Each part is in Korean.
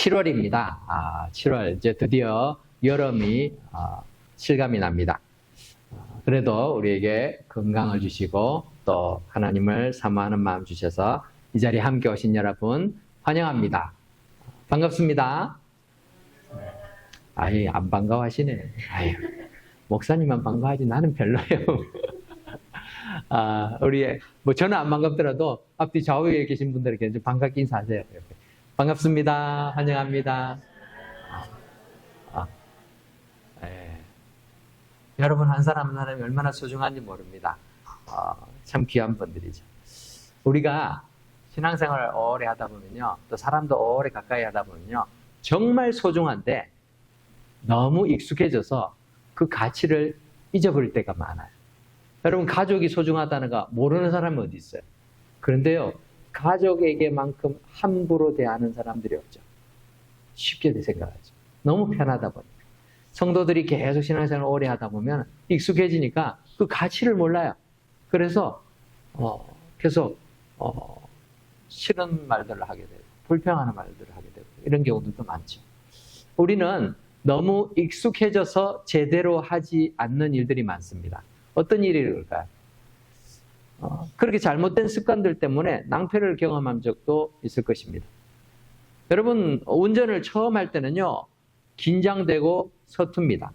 7월입니다. 7월 이제 드디어 여름이 실감이 납니다. 그래도 우리에게 건강을 주시고 또 하나님을 사모하는 마음 주셔서 이 자리에 함께 오신 여러분 환영합니다. 반갑습니다. 아예 안 반가워하시네. 아유, 목사님만 반가워하지 나는 별로예요. 우리 뭐 저는 안 반갑더라도 앞뒤 좌우에 계신 분들에게 좀 반갑게 인사하세요. 이렇게. 반갑습니다. 환영합니다. 예. 여러분 한 사람 한 사람이 얼마나 소중한지 모릅니다. 참 귀한 분들이죠. 우리가 신앙생활을 오래 하다 보면요, 또 사람도 오래 가까이 하다 보면요, 정말 소중한데 너무 익숙해져서 그 가치를 잊어버릴 때가 많아요. 여러분 가족이 소중하다는 거 모르는 사람이 어디 있어요? 그런데요, 가족에게만큼 함부로 대하는 사람들이 없죠. 쉽게 생각하죠. 너무 편하다 보니까. 성도들이 계속 신앙생활을 오래 하다 보면 익숙해지니까 그 가치를 몰라요. 그래서 계속 싫은 말들을 하게 되고 불평하는 말들을 하게 되고 이런 경우들도 많죠. 우리는 너무 익숙해져서 제대로 하지 않는 일들이 많습니다. 어떤 일일까요? 그렇게 잘못된 습관들 때문에 낭패를 경험한 적도 있을 것입니다. 여러분 운전을 처음 할 때는요, 긴장되고 서툽니다.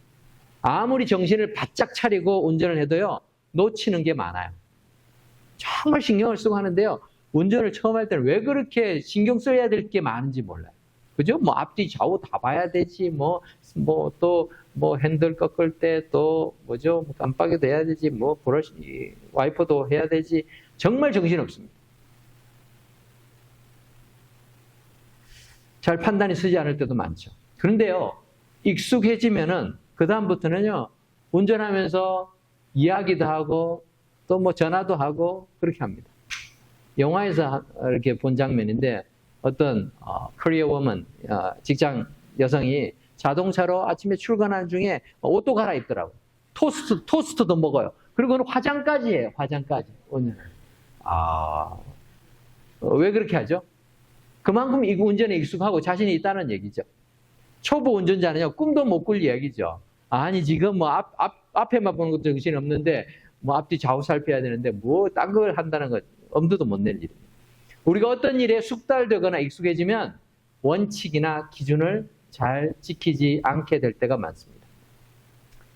아무리 정신을 바짝 차리고 운전을 해도요, 놓치는 게 많아요. 정말 신경을 쓰고 하는데요, 운전을 처음 할 때는 왜 그렇게 신경 써야 될 게 많은지 몰라요. 그죠? 뭐 앞뒤 좌우 다 봐야 되지, 또 핸들 꺾을 때 또 뭐죠? 깜빡이도 해야 되지, 브러쉬, 와이퍼도 해야 되지. 정말 정신 없습니다. 잘 판단이 서지 않을 때도 많죠. 그런데요, 익숙해지면은 그다음부터는요, 운전하면서 이야기도 하고 또 전화도 하고 그렇게 합니다. 영화에서 이렇게 본 장면인데 어떤 코리아 워먼 직장 여성이 자동차로 아침에 출근하는 중에 옷도 갈아입더라고요. 토스트도 먹어요. 그리고는 화장까지 해요. 화장까지. 왜 그렇게 하죠? 그만큼 이 운전에 익숙하고 자신이 있다는 얘기죠. 초보 운전자는요, 꿈도 못 꿀 얘기죠. 아니 지금 앞에만 보는 것도 정신이 없는데 앞뒤 좌우 살펴야 되는데 딴 걸 한다는 것 엄두도 못 낼 일입니다. 우리가 어떤 일에 숙달되거나 익숙해지면 원칙이나 기준을 잘 지키지 않게 될 때가 많습니다.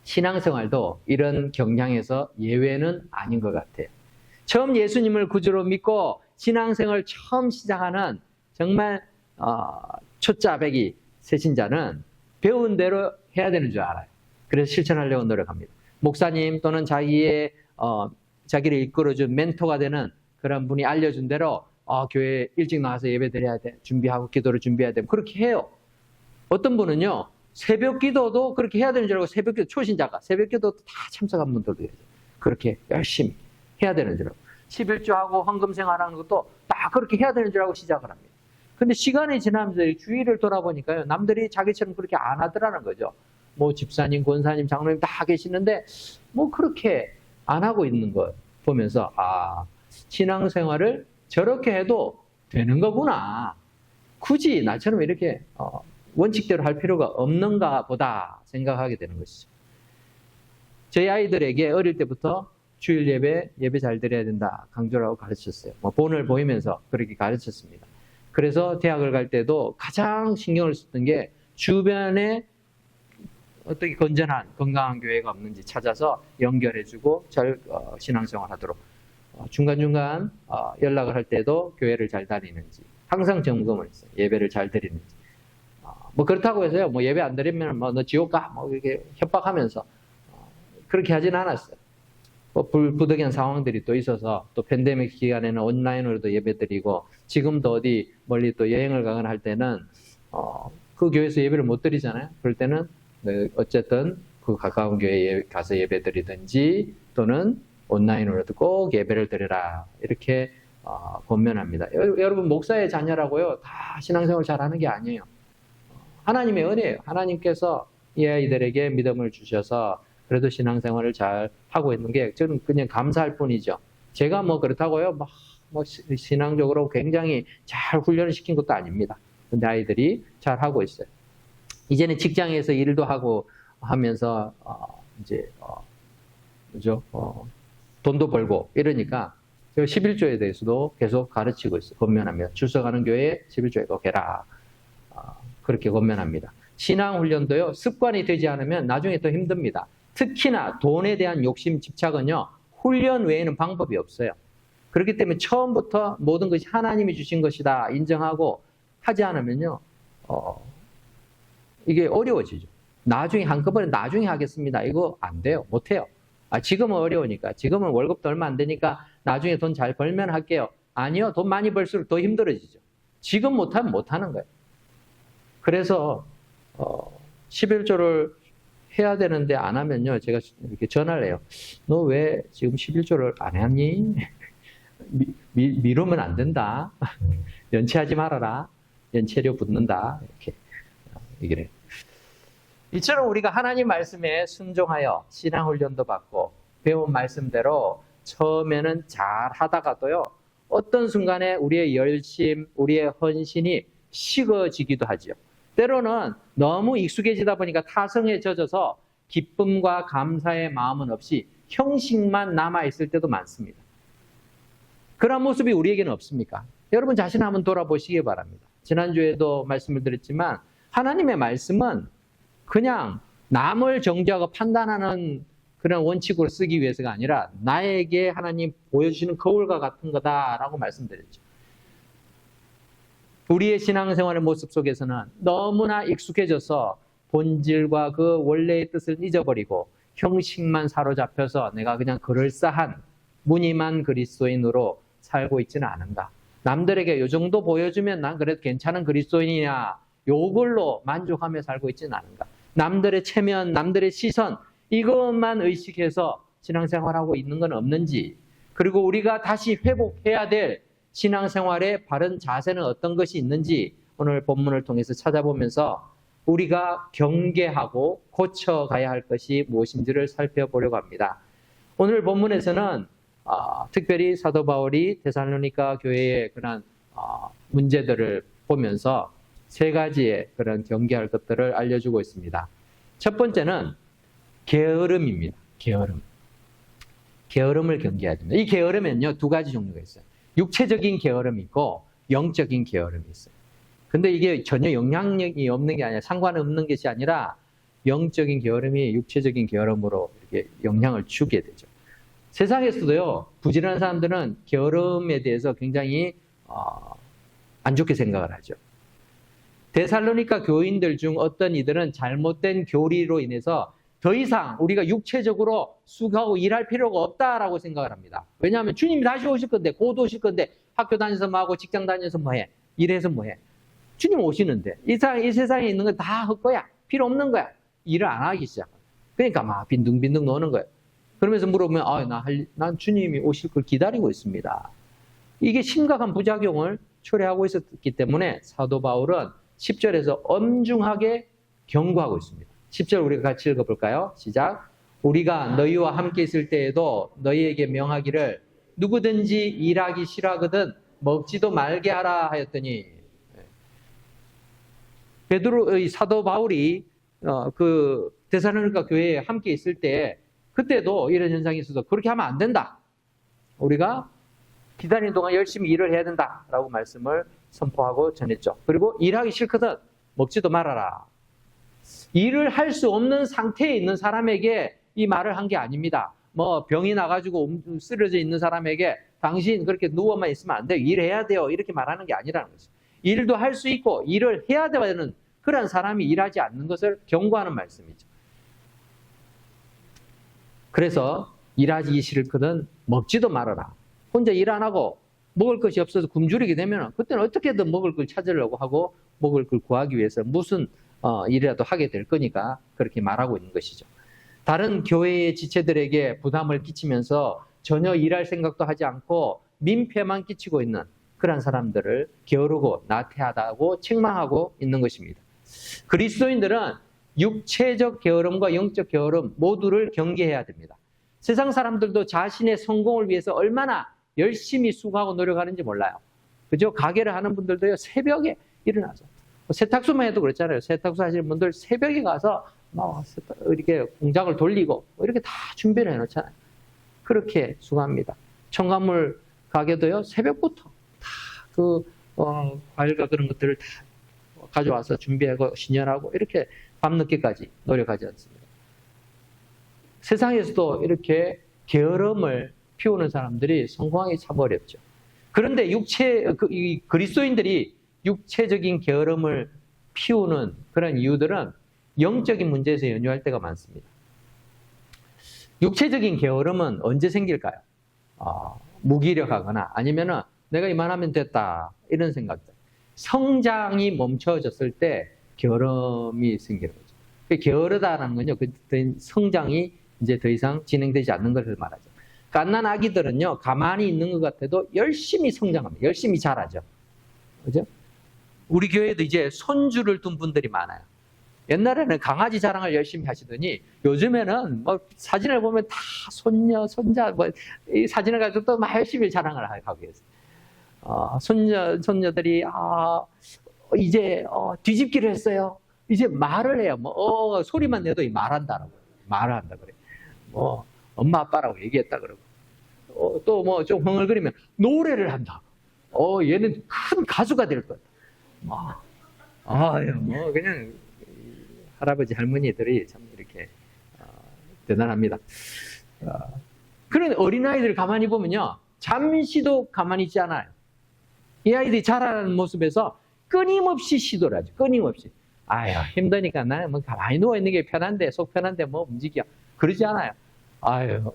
신앙생활도 이런 경향에서 예외는 아닌 것 같아요. 처음 예수님을 구주로 믿고 신앙생활 처음 시작하는 정말 초짜배기 새신자는 배운 대로 해야 되는 줄 알아요. 그래서 실천하려고 노력합니다. 목사님 또는 자기를 이끌어준 멘토가 되는 그런 분이 알려준 대로 교회 일찍 나와서 예배 드려야 돼. 준비하고 기도를 준비해야 돼. 그렇게 해요. 어떤 분은요, 새벽 기도도 그렇게 해야 되는 줄 알고 새벽 기도, 초신자가 새벽 기도도 다 참석한 분들도 있어요. 그렇게 열심히 해야 되는 줄 알고. 11조하고 헌금 생활하는 것도 다 그렇게 해야 되는 줄 알고 시작을 합니다. 근데 시간이 지나면서 주위를 돌아보니까요, 남들이 자기처럼 그렇게 안 하더라는 거죠. 집사님, 권사님, 장로님 다 계시는데 그렇게 안 하고 있는 거 보면서 신앙생활을 저렇게 해도 되는 거구나. 굳이 나처럼 이렇게 원칙대로 할 필요가 없는가 보다 생각하게 되는 것이죠. 저희 아이들에게 어릴 때부터 주일 예배 잘 드려야 된다 강조라고 가르쳤어요. 본을 보이면서 그렇게 가르쳤습니다. 그래서 대학을 갈 때도 가장 신경을 썼던 게 주변에 어떻게 건전한 건강한 교회가 없는지 찾아서 연결해주고 잘 신앙생활 하도록 중간중간 연락을 할 때도 교회를 잘 다니는지 항상 점검을 했어요. 예배를 잘 드리는지. 그렇다고 해서요, 예배 안 드리면 너 지옥 가 이렇게 협박하면서 그렇게 하진 않았어요. 부득이한 상황들이 또 있어서 또 팬데믹 기간에는 온라인으로도 예배 드리고 지금도 어디 멀리 또 여행을 가거나 할 때는 그 교회에서 예배를 못 드리잖아요. 그럴 때는 어쨌든 그 가까운 교회에 가서 예배 드리든지 또는 온라인으로도 꼭 예배를 드려라 이렇게 권면합니다. 여러분 목사의 자녀라고요, 다 신앙생활 잘하는 게 아니에요. 하나님의 은혜예요. 하나님께서 이 아이들에게 믿음을 주셔서 그래도 신앙생활을 잘 하고 있는 게 저는 그냥 감사할 뿐이죠. 제가 그렇다고요, 신앙적으로 굉장히 잘 훈련을 시킨 것도 아닙니다. 근데 아이들이 잘 하고 있어요. 이제는 직장에서 일도 하고 하면서 그죠? 돈도 벌고 이러니까 제가 11조에 대해서도 계속 가르치고 있어요. 권면합니다. 출석하는 교회에 11조에 꼭 해라. 그렇게 권면합니다. 신앙훈련도요, 습관이 되지 않으면 나중에 더 힘듭니다. 특히나 돈에 대한 욕심, 집착은요, 훈련 외에는 방법이 없어요. 그렇기 때문에 처음부터 모든 것이 하나님이 주신 것이다 인정하고 하지 않으면요, 이게 어려워지죠. 나중에 한꺼번에 나중에 하겠습니다. 이거 안 돼요. 못 해요. 지금은 어려우니까. 지금은 월급도 얼마 안 되니까 나중에 돈 잘 벌면 할게요. 아니요. 돈 많이 벌수록 더 힘들어지죠. 지금 못하면 못하는 거예요. 그래서 11조를 해야 되는데 안 하면요. 제가 이렇게 전화를 해요. 너 왜 지금 11조를 안 했니? 미루면 안 된다. 연체하지 말아라. 연체료 붙는다. 이렇게 얘기를 해요. 이처럼 우리가 하나님 말씀에 순종하여 신앙훈련도 받고 배운 말씀대로 처음에는 잘 하다가도요. 어떤 순간에 우리의 열심, 우리의 헌신이 식어지기도 하죠. 때로는 너무 익숙해지다 보니까 타성에 젖어서 기쁨과 감사의 마음은 없이 형식만 남아있을 때도 많습니다. 그런 모습이 우리에게는 없습니까? 여러분 자신 한번 돌아보시기 바랍니다. 지난주에도 말씀을 드렸지만 하나님의 말씀은 그냥 남을 정죄하고 판단하는 그런 원칙으로 쓰기 위해서가 아니라 나에게 하나님 보여주시는 거울과 같은 거다라고 말씀드렸죠. 우리의 신앙생활의 모습 속에서는 너무나 익숙해져서 본질과 그 원래의 뜻을 잊어버리고 형식만 사로잡혀서 내가 그냥 그럴싸한 무늬만 그리스도인으로 살고 있지는 않은가. 남들에게 이 정도 보여주면 난 그래도 괜찮은 그리스도인이야. 요걸로 만족하며 살고 있지는 않은가. 남들의 체면, 남들의 시선 이것만 의식해서 신앙생활하고 있는 건 없는지, 그리고 우리가 다시 회복해야 될 신앙생활의 바른 자세는 어떤 것이 있는지 오늘 본문을 통해서 찾아보면서 우리가 경계하고 고쳐가야 할 것이 무엇인지를 살펴보려고 합니다. 오늘 본문에서는 특별히 사도 바울이 데살로니가 교회의 그런 문제들을 보면서 세 가지의 그런 경계할 것들을 알려주고 있습니다. 첫 번째는 게으름입니다. 게으름. 게으름을 경계해야 됩니다. 이 게으름에는요, 두 가지 종류가 있어요. 육체적인 게으름이 있고 영적인 게으름이 있어요. 근데 이게 전혀 영향력이 없는 게 아니라 상관없는 것이 아니라 영적인 게으름이 육체적인 게으름으로 이렇게 영향을 주게 되죠. 세상에서도요, 부지런한 사람들은 게으름에 대해서 굉장히 안 좋게 생각을 하죠. 데살로니가 교인들 중 어떤 이들은 잘못된 교리로 인해서 더 이상 우리가 육체적으로 수고하고 일할 필요가 없다라고 생각을 합니다. 왜냐하면 주님이 다시 오실 건데, 곧 오실 건데 학교 다녀서 뭐하고 직장 다녀서 뭐해? 일해서 뭐해? 주님 오시는데 이 세상에 있는 거 다 헛거야. 필요 없는 거야. 일을 안 하기 시작. 그러니까 막 빈둥빈둥 노는 거예요. 그러면서 물어보면 난 주님이 오실 걸 기다리고 있습니다. 이게 심각한 부작용을 초래하고 있었기 때문에 사도 바울은 10절에서 엄중하게 경고하고 있습니다. 10절 우리가 같이 읽어볼까요? 시작. 우리가 너희와 함께 있을 때에도 너희에게 명하기를 누구든지 일하기 싫어하거든 먹지도 말게 하라 하였더니, 베드로의 사도 바울이 그 데살로니가 교회에 함께 있을 때 그때도 이런 현상이 있어서 그렇게 하면 안 된다. 우리가 기다리는 동안 열심히 일을 해야 된다라고 말씀을 선포하고 전했죠. 그리고 일하기 싫거든 먹지도 말아라. 일을 할 수 없는 상태에 있는 사람에게 이 말을 한 게 아닙니다. 뭐 병이 나가지고 쓰러져 있는 사람에게 당신 그렇게 누워만 있으면 안 돼요. 일해야 돼요. 이렇게 말하는 게 아니라는 거죠. 일도 할 수 있고 일을 해야 되는 그런 사람이 일하지 않는 것을 경고하는 말씀이죠. 그래서 일하기 싫거든 먹지도 말아라. 혼자 일 안 하고 먹을 것이 없어서 굶주리게 되면 그때는 어떻게든 먹을 걸 찾으려고 하고 먹을 걸 구하기 위해서 무슨 일이라도 하게 될 거니까 그렇게 말하고 있는 것이죠. 다른 교회의 지체들에게 부담을 끼치면서 전혀 일할 생각도 하지 않고 민폐만 끼치고 있는 그런 사람들을 게으르고 나태하다고 책망하고 있는 것입니다. 그리스도인들은 육체적 게으름과 영적 게으름 모두를 경계해야 됩니다. 세상 사람들도 자신의 성공을 위해서 얼마나 열심히 수고하고 노력하는지 몰라요. 그죠? 가게를 하는 분들도요, 새벽에 일어나서 세탁소만 해도 그렇잖아요. 세탁소 하시는 분들 새벽에 가서 이렇게 공장을 돌리고 이렇게 다 준비를 해놓잖아요. 그렇게 수고합니다. 첨가물 가게도요, 새벽부터 다 과일과 그런 것들을 다 가져와서 준비하고 신현하고 이렇게 밤늦게까지 노력하지 않습니다. 세상에서도 이렇게 게으름을 피우는 사람들이 성공하기 참 어렵죠. 그런데 이 그리스도인들이 육체적인 게으름을 피우는 그런 이유들은 영적인 문제에서 연유할 때가 많습니다. 육체적인 게으름은 언제 생길까요? 무기력하거나 아니면은 내가 이만하면 됐다 이런 생각들. 성장이 멈춰졌을 때 게으름이 생기는 거죠. 게으르다는 건요, 그때 성장이 이제 더 이상 진행되지 않는 것을 말하죠. 갓난 아기들은요, 가만히 있는 것 같아도 열심히 성장합니다. 열심히 자라죠. 그죠? 우리 교회도 이제 손주를 둔 분들이 많아요. 옛날에는 강아지 자랑을 열심히 하시더니 요즘에는 뭐 사진을 보면 다 손녀, 손자, 이 사진을 가지고 또 막 열심히 자랑을 하고 계세요. 손녀들이, 이제, 뒤집기를 했어요. 이제 말을 해요. 소리만 내도 말한다라고. 말을 한다 그래. 엄마, 아빠라고 얘기했다 그러고. 또 좀 흥얼거리면 노래를 한다. 얘는 큰 가수가 될 거다. 그냥, 할아버지, 할머니들이 참 이렇게, 대단합니다. 그런 어린아이들 가만히 보면요. 잠시도 가만히 있지 않아요. 이 아이들이 자라는 모습에서 끊임없이 시도를 하죠. 끊임없이. 힘드니까 나는 뭐 가만히 누워있는 게 편한데, 속 편한데 뭐 움직여. 그러지 않아요.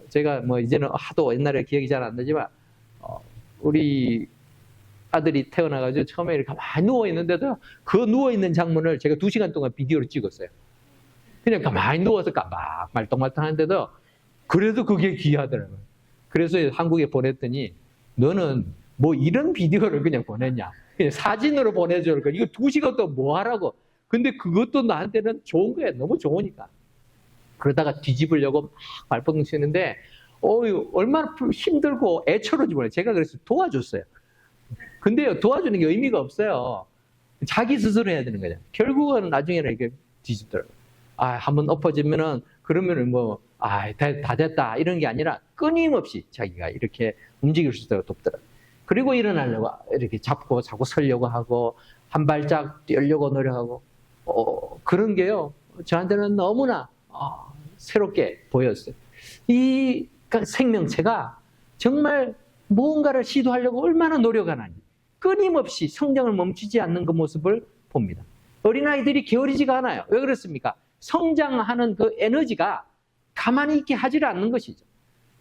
제가 뭐 이제는 하도 옛날에 기억이 잘 안 나지만, 우리 아들이 태어나가지고 처음에 이렇게 가만히 누워있는데도 그 누워있는 장면을 제가 2시간 동안 비디오로 찍었어요. 그냥 가만히 누워서 막 말똥말똥 하는데도 그래도 그게 귀하더라고요. 그래서 한국에 보냈더니 너는 뭐 이런 비디오를 그냥 보냈냐. 그냥 사진으로 보내줄 거. 이거 2시간 동안 뭐 하라고. 근데 그것도 나한테는 좋은 거예요. 너무 좋으니까. 그러다가 뒤집으려고 막 발버둥 치는데 얼마나 힘들고 애처로지 몰라요. 제가 그래서 도와줬어요. 근데요, 도와주는 게 의미가 없어요. 자기 스스로 해야 되는 거죠. 결국은 나중에는 이렇게 뒤집더라고요. 한번 엎어지면은, 그러면은 다 됐다. 이런 게 아니라 끊임없이 자기가 이렇게 움직일 수 있도록 돕더라고요. 그리고 일어나려고 이렇게 자꾸 서려고 하고, 한 발짝 뛰려고 노력하고, 그런 게요, 저한테는 너무나, 새롭게 보였어요. 이 생명체가 정말 무언가를 시도하려고 얼마나 노력하는지, 끊임없이 성장을 멈추지 않는 그 모습을 봅니다. 어린아이들이 게으르지가 않아요. 왜 그렇습니까? 성장하는 그 에너지가 가만히 있게 하지를 않는 것이죠.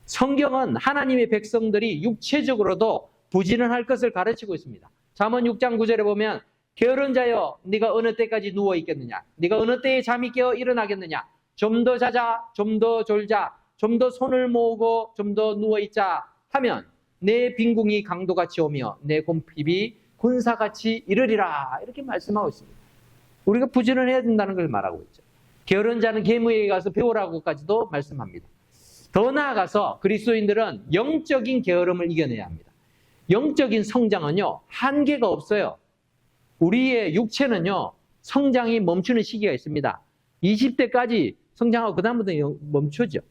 성경은 하나님의 백성들이 육체적으로도 부지런할 것을 가르치고 있습니다. 잠언 6장 9절에 보면 게으른 자여 네가 어느 때까지 누워 있겠느냐, 네가 어느 때에 잠이 깨어 일어나겠느냐, 좀 더 자자, 좀 더 졸자, 좀 더 손을 모으고 좀 더 누워 있자 하면 내 빈궁이 강도같이 오며 내 곰핍이 군사같이 이르리라. 이렇게 말씀하고 있습니다. 우리가 부지런해야 된다는 걸 말하고 있죠. 게으른 자는 계무에게 가서 배우라고까지도 말씀합니다. 더 나아가서 그리스도인들은 영적인 게으름을 이겨내야 합니다. 영적인 성장은요, 한계가 없어요. 우리의 육체는요, 성장이 멈추는 시기가 있습니다. 20대까지 성장하고 그다음부터 멈추죠.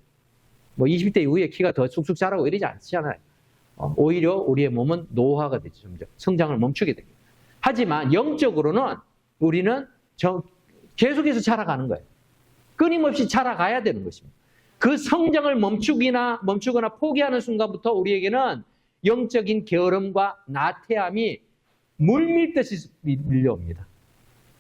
20대 이후에 키가 더 쑥쑥 자라고 이러지 않잖아요. 오히려 우리의 몸은 노화가 되죠. 점점 성장을 멈추게 됩니다. 하지만 영적으로는 우리는 계속해서 자라가는 거예요. 끊임없이 자라가야 되는 것입니다. 그 성장을 멈추거나 포기하는 순간부터 우리에게는 영적인 게으름과 나태함이 물밀듯이 밀려옵니다.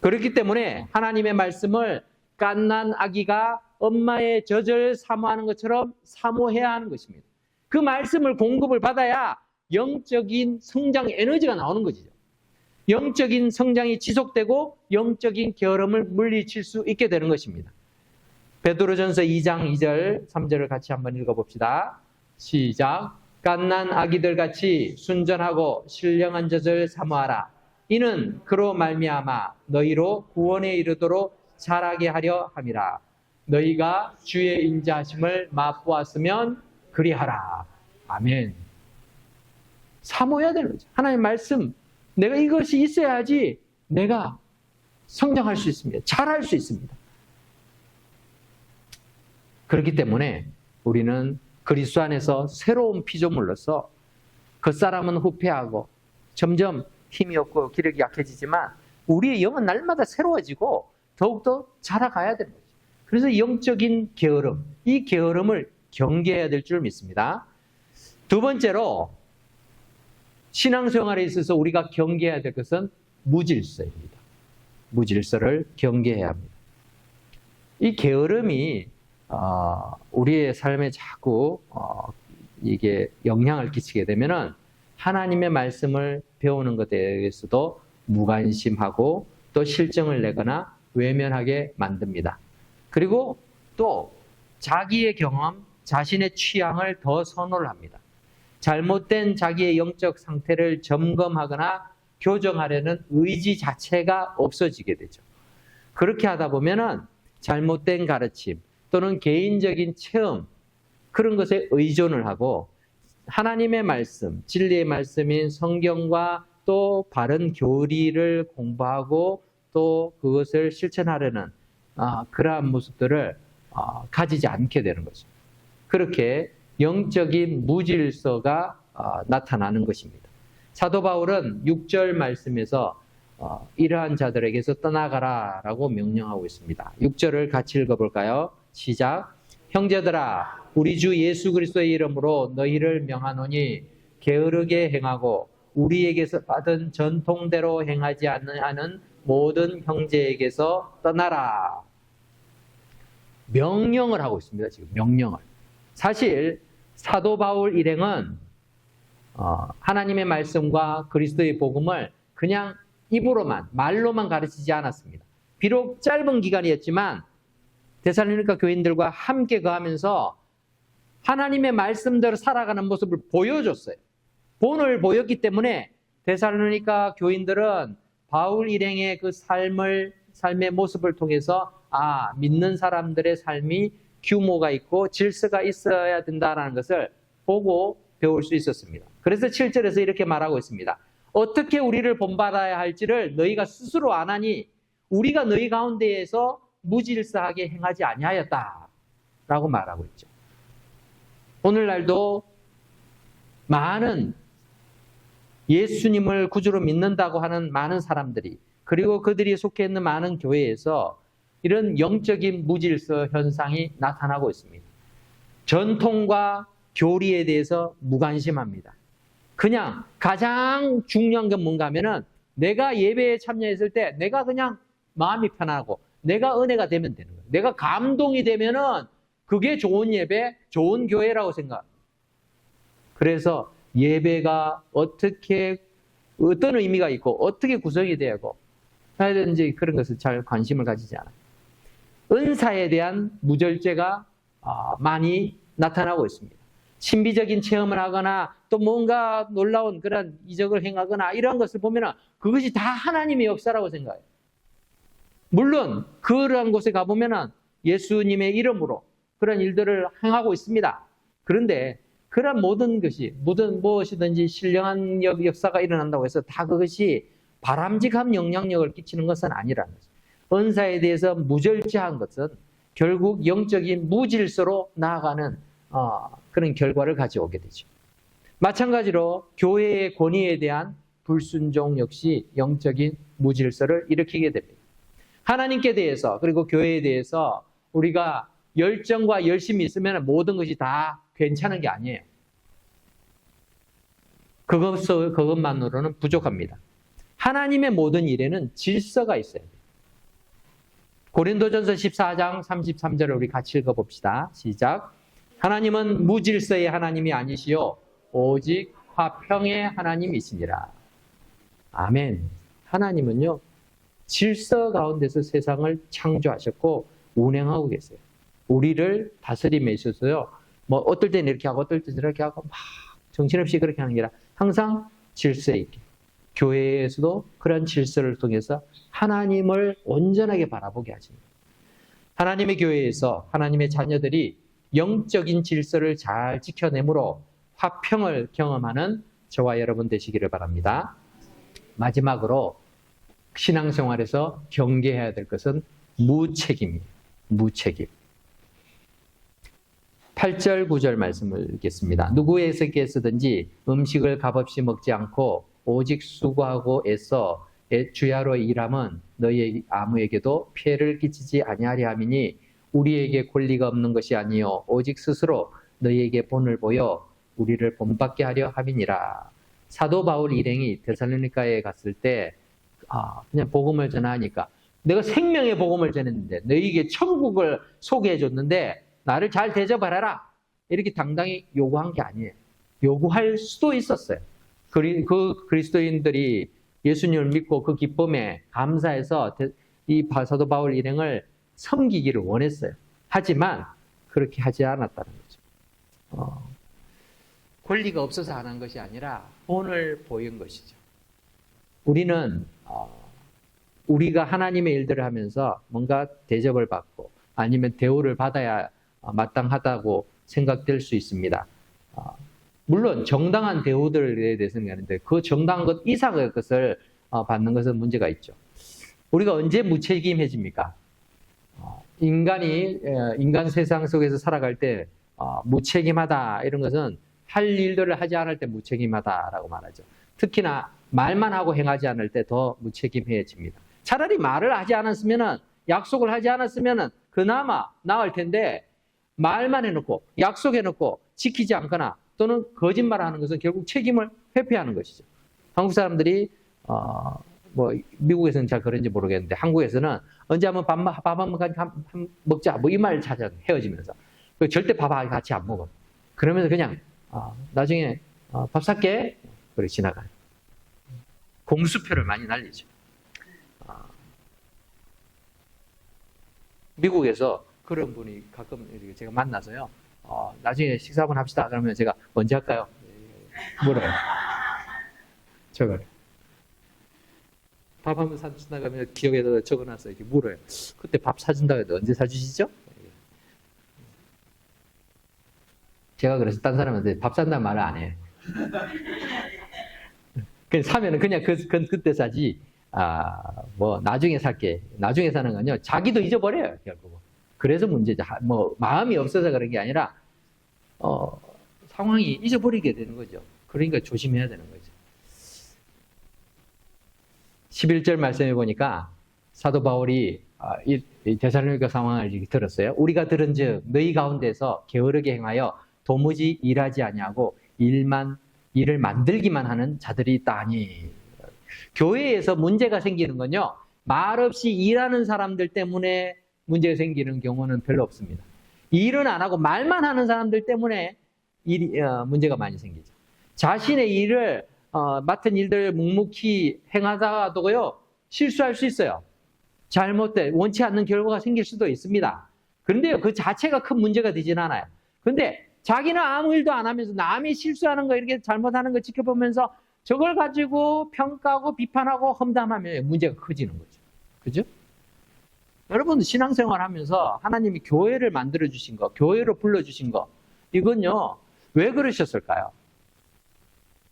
그렇기 때문에 하나님의 말씀을 갓난 아기가 엄마의 젖을 사모하는 것처럼 사모해야 하는 것입니다. 그 말씀을 공급을 받아야 영적인 성장 에너지가 나오는 것이죠. 영적인 성장이 지속되고 영적인 게으름을 물리칠 수 있게 되는 것입니다. 베드로전서 2장 2절 3절을 같이 한번 읽어봅시다. 시작. 갓난 아기들 같이 순전하고 신령한 젖을 사모하라. 이는 그로 말미암아 너희로 구원에 이르도록 자라게 하려 함이라. 너희가 주의 인자하심을 맛보았으면 그리하라. 아멘. 사모해야 되는 거죠. 하나님의 말씀, 내가 이것이 있어야지 내가 성장할 수 있습니다. 잘할 수 있습니다. 그렇기 때문에 우리는 그리스도 안에서 새로운 피조물로서 겉사람은 후패하고 점점 힘이 없고 기력이 약해지지만 우리의 영은 날마다 새로워지고 더욱더 자라가야 되는 거죠. 그래서 영적인 게으름, 이 게으름을 경계해야 될 줄 믿습니다. 두 번째로 신앙생활에 있어서 우리가 경계해야 될 것은 무질서입니다. 무질서를 경계해야 합니다. 이 게으름이 우리의 삶에 자꾸 이게 영향을 끼치게 되면은 하나님의 말씀을 배우는 것에 대해서도 무관심하고 또 실정을 내거나 외면하게 만듭니다. 그리고 또 자기의 경험, 자신의 취향을 더 선호를 합니다. 잘못된 자기의 영적 상태를 점검하거나 교정하려는 의지 자체가 없어지게 되죠. 그렇게 하다 보면은 잘못된 가르침 또는 개인적인 체험 그런 것에 의존을 하고 하나님의 말씀, 진리의 말씀인 성경과 또 바른 교리를 공부하고 또 그것을 실천하려는 그러한 모습들을 가지지 않게 되는 거죠. 그렇게 영적인 무질서가 나타나는 것입니다. 사도 바울은 6절 말씀에서 이러한 자들에게서 떠나가라 라고 명령하고 있습니다. 6절을 같이 읽어볼까요? 시작. 형제들아 우리 주 예수 그리스도의 이름으로 너희를 명하노니 게으르게 행하고 우리에게서 받은 전통대로 행하지 않는 모든 형제에게서 떠나라. 명령을 하고 있습니다. 지금 명령을. 사실 사도 바울 일행은 하나님의 말씀과 그리스도의 복음을 그냥 입으로만 말로만 가르치지 않았습니다. 비록 짧은 기간이었지만 데살로니가 교인들과 함께 거하면서 하나님의 말씀대로 살아가는 모습을 보여줬어요. 본을 보였기 때문에 데살로니가 교인들은 바울 일행의 그 삶의 모습을 통해서 믿는 사람들의 삶이 규모가 있고 질서가 있어야 된다는 것을 보고 배울 수 있었습니다. 그래서 7절에서 이렇게 말하고 있습니다. 어떻게 우리를 본받아야 할지를 너희가 스스로 안 하니 우리가 너희 가운데에서 무질서하게 행하지 아니하였다 라고 말하고 있죠. 오늘날도 많은 예수님을 구주로 믿는다고 하는 많은 사람들이 그리고 그들이 속해 있는 많은 교회에서 이런 영적인 무질서 현상이 나타나고 있습니다. 전통과 교리에 대해서 무관심합니다. 그냥 가장 중요한 건 뭔가 하면은 내가 예배에 참여했을 때 내가 그냥 마음이 편하고 내가 은혜가 되면 되는 거예요. 내가 감동이 되면은 그게 좋은 예배, 좋은 교회라고 생각합니다. 그래서 예배가 어떤 의미가 있고 어떻게 구성이 되고 해야 되는지 그런 것을 잘 관심을 가지지 않아요. 은사에 대한 무절제가 많이 나타나고 있습니다. 신비적인 체험을 하거나 또 뭔가 놀라운 그런 이적을 행하거나 이런 것을 보면 그것이 다 하나님의 역사라고 생각해요. 물론 그러한 곳에 가보면 예수님의 이름으로 그런 일들을 행하고 있습니다. 그런데 그런 모든 것이 무엇이든지 신령한 역사가 일어난다고 해서 다 그것이 바람직한 영향력을 끼치는 것은 아니라는 거죠. 은사에 대해서 무절제한 것은 결국 영적인 무질서로 나아가는 그런 결과를 가져오게 되죠. 마찬가지로 교회의 권위에 대한 불순종 역시 영적인 무질서를 일으키게 됩니다. 하나님께 대해서 그리고 교회에 대해서 우리가 열정과 열심이 있으면 모든 것이 다 괜찮은 게 아니에요. 그것만으로는 부족합니다. 하나님의 모든 일에는 질서가 있어야 돼요. 고린도전서 14장 33절을 우리 같이 읽어봅시다. 시작. 하나님은 무질서의 하나님이 아니시요 오직 화평의 하나님이시니라. 아멘. 하나님은요 질서 가운데서 세상을 창조하셨고 운행하고 계세요. 우리를 다스림에 있어서요 어떨 때는 이렇게 하고 어떨 때는 이렇게 하고 막 정신없이 그렇게 하는 게 아니라 항상 질서 있게 교회에서도 그런 질서를 통해서 하나님을 온전하게 바라보게 하십니다. 하나님의 교회에서 하나님의 자녀들이 영적인 질서를 잘 지켜내므로 화평을 경험하는 저와 여러분 되시기를 바랍니다. 마지막으로 신앙생활에서 경계해야 될 것은 무책임이에요. 무책임. 8절, 9절 말씀을 읽겠습니다. 누구에게서든지 음식을 값없이 먹지 않고 오직 수고하고 애써 주야로 일함은 너희 아무에게도 피해를 끼치지 아니하리 함이니 우리에게 권리가 없는 것이 아니요 오직 스스로 너희에게 본을 보여 우리를 본받게 하려 함이니라. 사도 바울 일행이 데살로니가에 갔을 때 그냥 복음을 전하니까 내가 생명의 복음을 전했는데 너희에게 천국을 소개해 줬는데 나를 잘 대접하라 이렇게 당당히 요구한 게 아니에요. 요구할 수도 있었어요. 그 그리스도인들이 예수님을 믿고 그 기쁨에 감사해서 이 사도 바울 일행을 섬기기를 원했어요. 하지만 그렇게 하지 않았다는 거죠. 권리가 없어서 안 한 것이 아니라 본을 보인 것이죠. 우리는 우리가 하나님의 일들을 하면서 뭔가 대접을 받고 아니면 대우를 받아야 마땅하다고 생각될 수 있습니다. 물론 정당한 대우들에 대해서는 아닌데 그 정당한 것 이상의 것을 받는 것은 문제가 있죠. 우리가 언제 무책임해집니까? 인간 세상 속에서 살아갈 때 무책임하다 이런 것은 할 일들을 하지 않을 때 무책임하다라고 말하죠. 특히나 말만 하고 행하지 않을 때 더 무책임해집니다. 차라리 말을 하지 않았으면은 약속을 하지 않았으면은 그나마 나을 텐데 말만 해놓고 약속해놓고 지키지 않거나 또는 거짓말하는 것은 결국 책임을 회피하는 것이죠. 한국 사람들이 뭐 미국에서는 잘 그런지 모르겠는데 한국에서는 언제 한번 밥 한번 먹자 뭐 이 말 찾아 헤어지면서 절대 밥 같이 안 먹어. 그러면서 그냥 나중에 밥 살게 그렇게 지나가요. 공수표를 많이 날리죠. 미국에서 그런 분이 가끔 제가 만나서요. 나중에 식사 한번 합시다. 그러면 제가 언제 할까요? 물어요. 저걸. 밥 한번 사준다 그러면 기억에다 적어놔서 이렇게 물어요. 그때 밥 사준다고 해도 언제 사주시죠? 제가 그래서 딴 사람한테 밥 산다는 말을 안 해요. 사면은 그냥 그때 사지. 뭐 나중에 살게. 나중에 사는 건요. 자기도 잊어버려요, 결국. 그래서 문제죠. 뭐 마음이 없어서 그런 게 아니라 상황이 잊어버리게 되는 거죠. 그러니까 조심해야 되는 거죠. 11절 말씀해 보니까 사도 바울이 이 데살로니가 상황을 들었어요. 우리가 들은즉 너희 가운데서 게으르게 행하여 도무지 일하지 아니하고 일을 만들기만 하는 자들이 있다니. 교회에서 문제가 생기는 건요. 말없이 일하는 사람들 때문에 문제가 생기는 경우는 별로 없습니다. 일은 안 하고 말만 하는 사람들 때문에 문제가 많이 생기죠. 자신의 일을 맡은 일들을 묵묵히 행하다가도요 실수할 수 있어요. 원치 않는 결과가 생길 수도 있습니다. 그런데요 그 자체가 큰 문제가 되진 않아요. 그런데 자기는 아무 일도 안 하면서 남이 실수하는 거 이렇게 잘못하는 거 지켜보면서 저걸 가지고 평가하고 비판하고 험담하면 문제가 커지는 거죠. 그죠? 여러분 신앙생활 하면서 하나님이 교회를 만들어주신 거, 교회로 불러주신 거, 이건요, 왜 그러셨을까요?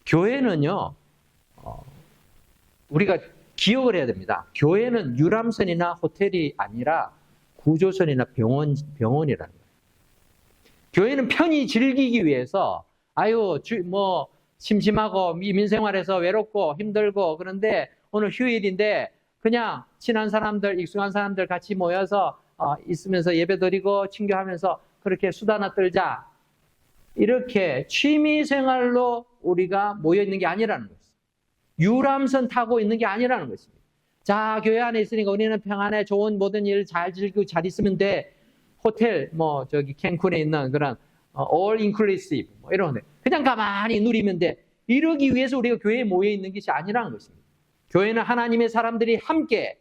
교회는요, 우리가 기억을 해야 됩니다. 교회는 유람선이나 호텔이 아니라 구조선이나 병원이라는 거예요. 교회는 편히 즐기기 위해서, 심심하고 민생활에서 외롭고 힘들고 그런데 오늘 휴일인데 그냥 친한 사람들, 익숙한 사람들 같이 모여서 있으면서 예배드리고 친교하면서 그렇게 수다나 떨자. 이렇게 취미생활로 우리가 모여있는 게 아니라는 것입니다. 유람선 타고 있는 게 아니라는 것입니다. 자, 교회 안에 있으니까 우리는 평안에 좋은 모든 일 잘 즐기고 잘 있으면 돼. 호텔, 캔쿤에 있는 그런 all inclusive 이런 데 그냥 가만히 누리면 돼. 이러기 위해서 우리가 교회에 모여 있는 것이 아니라는 것입니다. 교회는 하나님의 사람들이 함께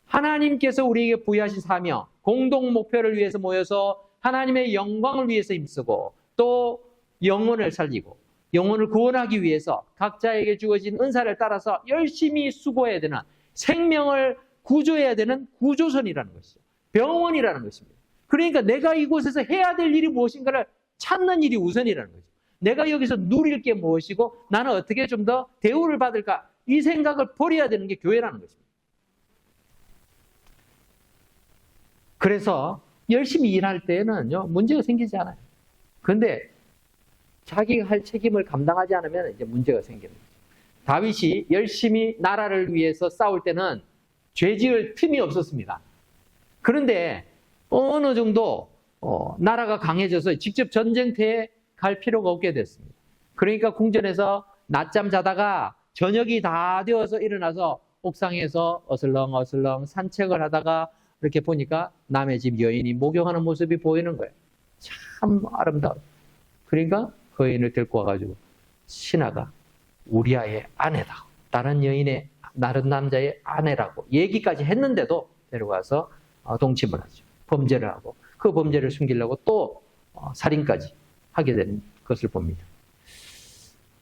하나님께서 우리에게 부여하신 사명, 공동 목표를 위해서 모여서 하나님의 영광을 위해서 힘쓰고 또 영혼을 살리고 영혼을 구원하기 위해서 각자에게 주어진 은사를 따라서 열심히 수고해야 되는 생명을 구조해야 되는 구조선이라는 것이죠. 병원이라는 것입니다. 그러니까 내가 이곳에서 해야 될 일이 무엇인가를 찾는 일이 우선이라는 거죠. 내가 여기서 누릴 게 무엇이고 나는 어떻게 좀 더 대우를 받을까 이 생각을 버려야 되는 게 교회라는 것입니다. 그래서 열심히 일할 때에는요, 문제가 생기지 않아요. 그런데 자기가 할 책임을 감당하지 않으면 이제 문제가 생기는 거죠. 다윗이 열심히 나라를 위해서 싸울 때는 죄 지을 틈이 없었습니다. 그런데 어느 정도 나라가 강해져서 직접 전쟁터에 갈 필요가 없게 됐습니다. 그러니까 궁전에서 낮잠 자다가 저녁이 다 되어서 일어나서 옥상에서 어슬렁어슬렁 산책을 하다가 이렇게 보니까 남의 집 여인이 목욕하는 모습이 보이는 거예요. 참 아름다워. 그러니까 그 여인을 데리고 와가지고 신하가 우리아의 아내다. 다른 여인의 다른 남자의 아내라고 얘기까지 했는데도 데려가서 동침을 하죠. 범죄를 하고 그 범죄를 숨기려고 또 살인까지 하게 되는 것을 봅니다.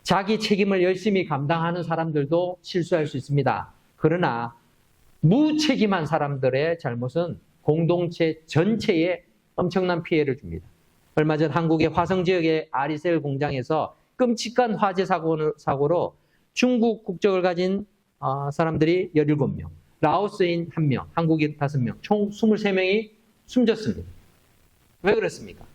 자기 책임을 열심히 감당하는 사람들도 실수할 수 있습니다. 그러나 무책임한 사람들의 잘못은 공동체 전체에 엄청난 피해를 줍니다. 얼마 전 한국의 화성 지역의 아리셀 공장에서 끔찍한 화재 사고로 중국 국적을 가진 사람들이 17명, 라오스인 1명, 한국인 5명, 총 23명이 숨졌습니다. 왜 그렇습니까?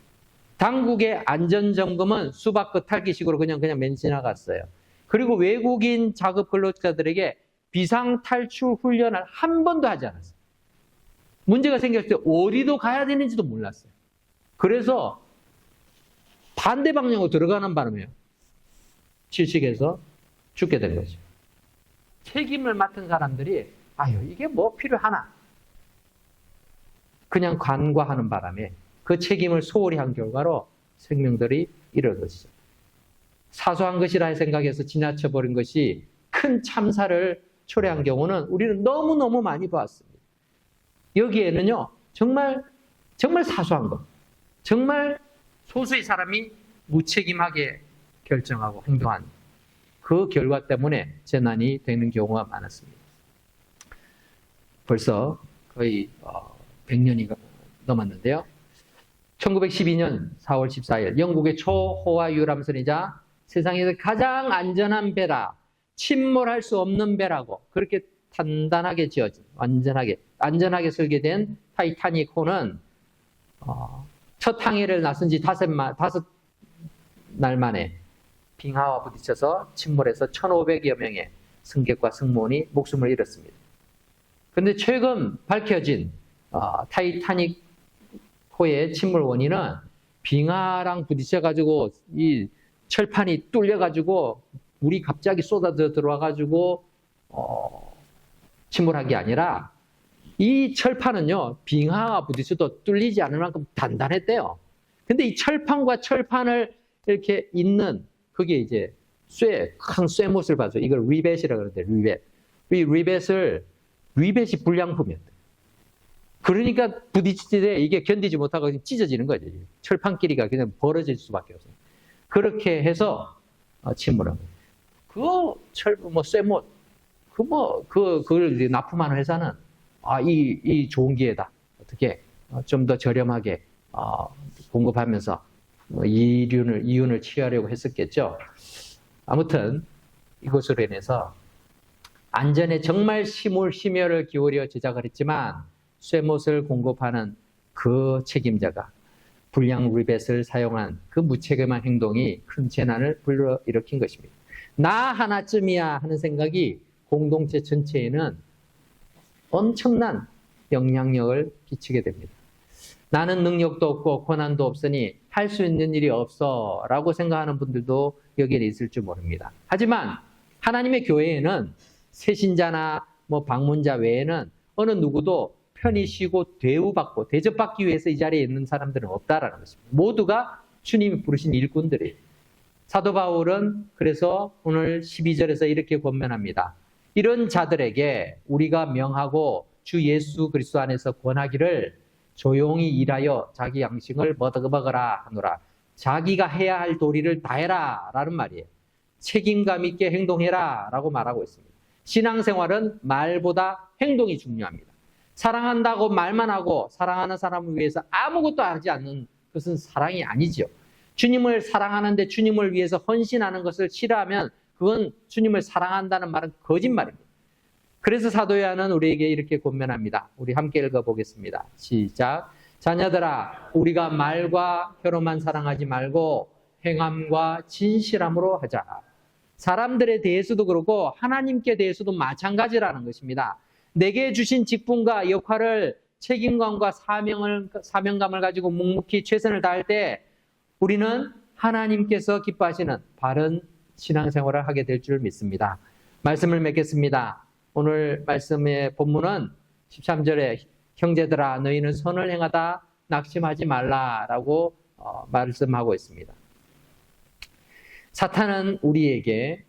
당국의 안전점검은 수박 겉핥기식으로 그냥 지나갔어요. 그리고 외국인 작업 근로자들에게 비상탈출 훈련을 한 번도 하지 않았어요. 문제가 생겼을 때 어디도 가야 되는지도 몰랐어요. 그래서 반대 방향으로 들어가는 바람에 질식해서 죽게 된 거죠. 책임을 맡은 사람들이 이게 뭐 필요하나? 그냥 간과하는 바람에 그 책임을 소홀히 한 결과로 생명들이 잃어졌죠. 사소한 것이라 생각해서 지나쳐버린 것이 큰 참사를 초래한 경우는 우리는 너무너무 많이 보았습니다. 여기에는요, 정말 사소한 것, 정말 소수의 사람이 무책임하게 결정하고 행동한 그 결과 때문에 재난이 되는 경우가 많았습니다. 벌써 거의 100년이 넘었는데요. 1912년 4월 14일 영국의 초호화 유람선이자 세상에서 가장 안전한 배라, 침몰할 수 없는 배라고 그렇게 단단하게 지어진, 안전하게 설계된 타이타닉호는 첫 항해를 나선 지 5날 만에 빙하와 부딪혀서 침몰해서 1,500여 명의 승객과 승무원이 목숨을 잃었습니다. 그런데 최근 밝혀진 타이타닉호의 침몰 원인은 빙하랑 부딪혀가지고 이 철판이 뚫려가지고 물이 갑자기 쏟아져 들어와가지고 침몰한 게 아니라 이 철판은요, 빙하와 부딪혀도 뚫리지 않을 만큼 단단했대요. 근데 이 철판과 철판을 이렇게 잇는 그게 이제 큰 쇠못을 봐서 이걸 리벳이라고 그러는데 리벳이 불량품이었대. 그러니까 부딪힐 때 이게 견디지 못하고 찢어지는 거죠. 철판 길이가 그냥 벌어질 수밖에 없어요. 그렇게 해서 침몰한 거예요. 쇠못, 그걸 납품하는 회사는 이 좋은 기회다. 어떻게 좀 더 저렴하게 공급하면서 이윤을 취하려고 했었겠죠. 아무튼 이것으로 인해서 안전에 정말 심혈을 기울여 제작을 했지만 쇠못을 공급하는 그 책임자가 불량 리벳을 사용한 그 무책임한 행동이 큰 재난을 불러일으킨 것입니다. 나 하나쯤이야 하는 생각이 공동체 전체에는 엄청난 영향력을 끼치게 됩니다. 나는 능력도 없고 권한도 없으니 할 수 있는 일이 없어 라고 생각하는 분들도 여기에 있을 줄 모릅니다. 하지만 하나님의 교회에는 세신자나 방문자 외에는 어느 누구도 편히 쉬고 대우받고 대접받기 위해서 이 자리에 있는 사람들은 없다라는 것입니다. 모두가 주님이 부르신 일꾼들이에요. 사도 바울은 그래서 오늘 12절에서 이렇게 권면합니다. 이런 자들에게 우리가 명하고 주 예수 그리스도 안에서 권하기를 조용히 일하여 자기 양식을 먹어라 하노라. 자기가 해야 할 도리를 다해라 라는 말이에요. 책임감 있게 행동해라 라고 말하고 있습니다. 신앙생활은 말보다 행동이 중요합니다. 사랑한다고 말만 하고 사랑하는 사람을 위해서 아무것도 하지 않는 것은 사랑이 아니지요. 주님을 사랑하는데 주님을 위해서 헌신하는 것을 싫어하면 그건 주님을 사랑한다는 말은 거짓말입니다. 그래서 사도 요한은 우리에게 이렇게 권면합니다. 우리 함께 읽어보겠습니다. 시작. 자녀들아, 우리가 말과 혀로만 사랑하지 말고 행함과 진실함으로 하자. 사람들에 대해서도 그렇고 하나님께 대해서도 마찬가지라는 것입니다. 내게 주신 직분과 역할을 책임감과 사명감을 가지고 묵묵히 최선을 다할 때 우리는 하나님께서 기뻐하시는 바른 신앙생활을 하게 될 줄 믿습니다. 말씀을 맺겠습니다. 오늘 말씀의 본문은 13절에 형제들아 너희는 선을 행하다 낙심하지 말라라고 말씀하고 있습니다. 사탄은 우리에게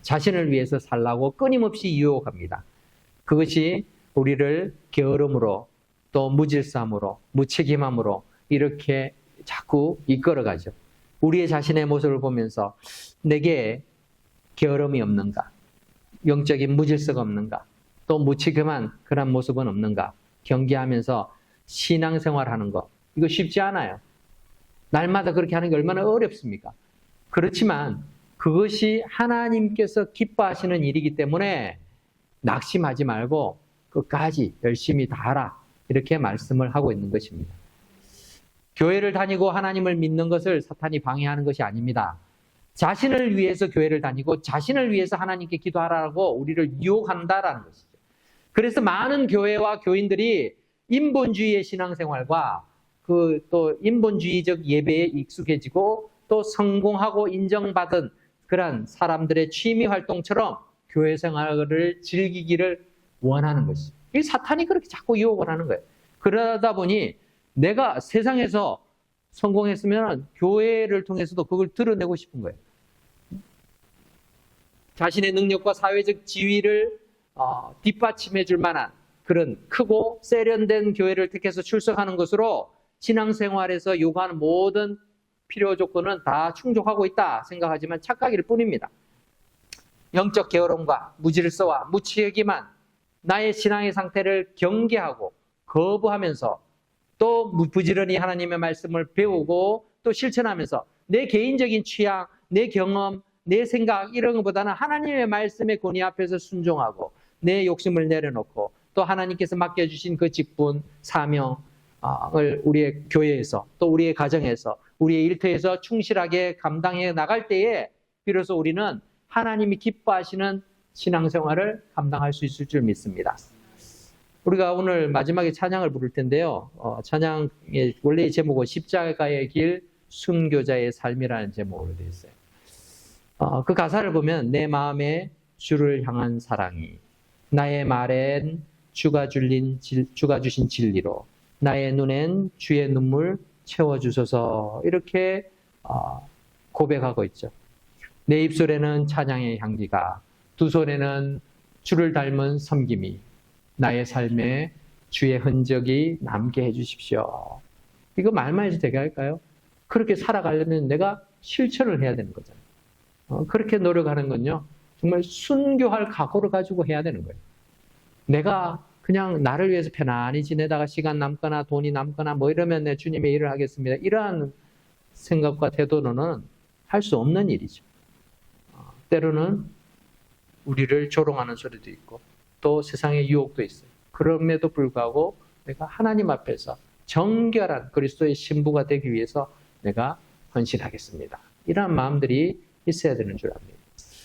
자신을 위해서 살라고 끊임없이 유혹합니다. 그것이 우리를 게으름으로 또 무질서함으로 무책임함으로 이렇게 자꾸 이끌어가죠. 우리의 자신의 모습을 보면서 내게 게으름이 없는가? 영적인 무질서가 없는가? 또 무책임한 그런 모습은 없는가? 경계하면서 신앙생활하는 거 이거 쉽지 않아요. 날마다 그렇게 하는 게 얼마나 어렵습니까? 그렇지만 그것이 하나님께서 기뻐하시는 일이기 때문에 낙심하지 말고 끝까지 열심히 다하라 이렇게 말씀을 하고 있는 것입니다. 교회를 다니고 하나님을 믿는 것을 사탄이 방해하는 것이 아닙니다. 자신을 위해서 교회를 다니고 자신을 위해서 하나님께 기도하라고 우리를 유혹한다라는 것이죠. 그래서 많은 교회와 교인들이 인본주의의 신앙생활과 또 인본주의적 예배에 익숙해지고 또 성공하고 인정받은 그런 사람들의 취미 활동처럼 교회 생활을 즐기기를 원하는 것이죠. 이 사탄이 그렇게 자꾸 유혹을 하는 거예요. 그러다 보니 내가 세상에서 성공했으면 교회를 통해서도 그걸 드러내고 싶은 거예요. 자신의 능력과 사회적 지위를 뒷받침해 줄 만한 그런 크고 세련된 교회를 택해서 출석하는 것으로 신앙생활에서 요구하는 모든 필요 조건은 다 충족하고 있다 생각하지만 착각일 뿐입니다. 영적 게으름과 무질서와 무책임한 나의 신앙의 상태를 경계하고 거부하면서 또 부지런히 하나님의 말씀을 배우고 또 실천하면서 내 개인적인 취향, 내 경험, 내 생각 이런 것보다는 하나님의 말씀의 권위 앞에서 순종하고 내 욕심을 내려놓고 또 하나님께서 맡겨주신 그 직분, 사명을 우리의 교회에서 또 우리의 가정에서 우리의 일터에서 충실하게 감당해 나갈 때에 비로소 우리는 하나님이 기뻐하시는 신앙생활을 감당할 수 있을 줄 믿습니다. 우리가 오늘 마지막에 찬양을 부를 텐데요. 찬양의 원래의 제목은 십자가의 길 순교자의 삶이라는 제목으로 되어 있어요. 그 가사를 보면 내 마음에 주를 향한 사랑이 나의 말엔 주가 주신 진리로 나의 눈엔 주의 눈물 채워주소서 이렇게 고백하고 있죠. 내 입술에는 찬양의 향기가 두 손에는 주를 닮은 섬김이 나의 삶에 주의 흔적이 남게 해주십시오. 이거 말만 해도 되게 할까요? 그렇게 살아가려면 내가 실천을 해야 되는 거잖아요. 그렇게 노력하는 건요. 정말 순교할 각오를 가지고 해야 되는 거예요. 내가 그냥 나를 위해서 편안히 지내다가 시간 남거나 돈이 남거나 뭐 이러면 내 주님의 일을 하겠습니다. 이러한 생각과 태도로는 할 수 없는 일이죠. 때로는 우리를 조롱하는 소리도 있고 또 세상의 유혹도 있어요. 그럼에도 불구하고 내가 하나님 앞에서 정결한 그리스도의 신부가 되기 위해서 내가 헌신하겠습니다. 이러한 마음들이 있어야 되는 줄 압니다.